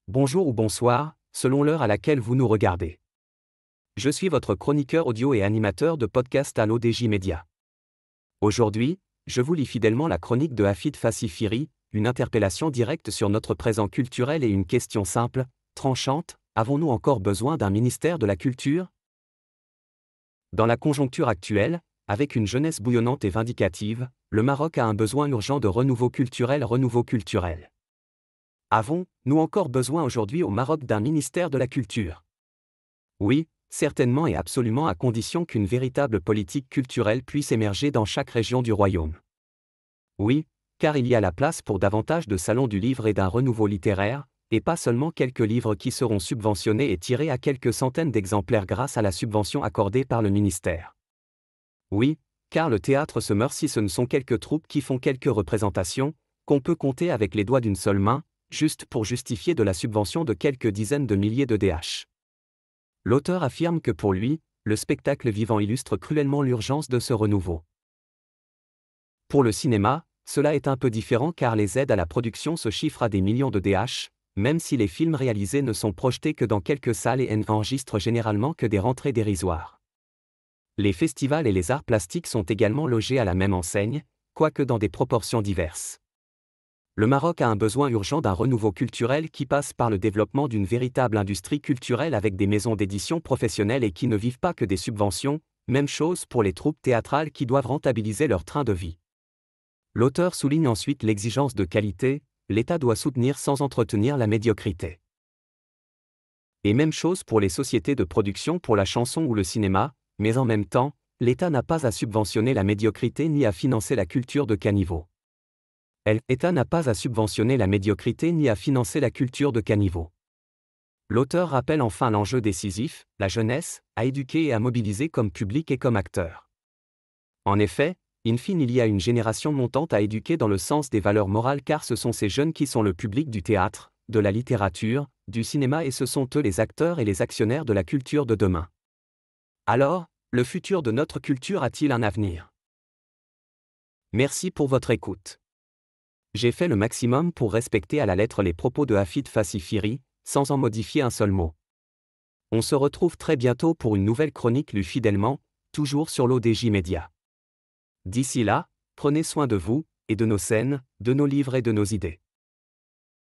bonjour ou bonsoir, selon l'heure à laquelle vous nous regardez. Je suis votre chroniqueur audio et animateur de podcast à l'ODJ Média. Aujourd'hui, je vous lis fidèlement la chronique de Hafid Fassifiri, une interpellation directe sur notre présent culturel et une question simple, tranchante: avons-nous encore besoin d'un ministère de la Culture ? Dans la conjoncture actuelle, avec une jeunesse bouillonnante et vindicative, le Maroc a un besoin urgent de renouveau culturel. Avons-nous encore besoin aujourd'hui au Maroc d'un ministère de la Culture ? Oui, certainement et absolument, à condition qu'une véritable politique culturelle puisse émerger dans chaque région du royaume. Oui, car il y a la place pour davantage de salons du livre et d'un renouveau littéraire, et pas seulement quelques livres qui seront subventionnés et tirés à quelques centaines d'exemplaires grâce à la subvention accordée par le ministère. Oui, car le théâtre se meurt si ce ne sont quelques troupes qui font quelques représentations, qu'on peut compter avec les doigts d'une seule main, juste pour justifier de la subvention de quelques dizaines de milliers de DH. L'auteur affirme que pour lui, le spectacle vivant illustre cruellement l'urgence de ce renouveau. Pour le cinéma, cela est un peu différent car les aides à la production se chiffrent à des millions de DH, même si les films réalisés ne sont projetés que dans quelques salles et n'enregistrent généralement que des rentrées dérisoires. Les festivals et les arts plastiques sont également logés à la même enseigne, quoique dans des proportions diverses. Le Maroc a un besoin urgent d'un renouveau culturel qui passe par le développement d'une véritable industrie culturelle avec des maisons d'édition professionnelles et qui ne vivent pas que des subventions, même chose pour les troupes théâtrales qui doivent rentabiliser leur train de vie. L'auteur souligne ensuite l'exigence de qualité: l'État doit soutenir sans entretenir la médiocrité. Et même chose pour les sociétés de production pour la chanson ou le cinéma, mais en même temps, l'État n'a pas à subventionner la médiocrité ni à financer la culture de caniveau. L'État n'a pas à subventionner la médiocrité ni à financer la culture de caniveau. L'auteur rappelle enfin l'enjeu décisif, la jeunesse, à éduquer et à mobiliser comme public et comme acteur. En effet, in fine, il y a une génération montante à éduquer dans le sens des valeurs morales car ce sont ces jeunes qui sont le public du théâtre, de la littérature, du cinéma et ce sont eux les acteurs et les actionnaires de la culture de demain. Alors, le futur de notre culture a-t-il un avenir ? Merci pour votre écoute. J'ai fait le maximum pour respecter à la lettre les propos de Hafid Fassifiri, sans en modifier un seul mot. On se retrouve très bientôt pour une nouvelle chronique lue fidèlement, toujours sur l'ODJ Média. D'ici là, prenez soin de vous, et de nos scènes, de nos livres et de nos idées.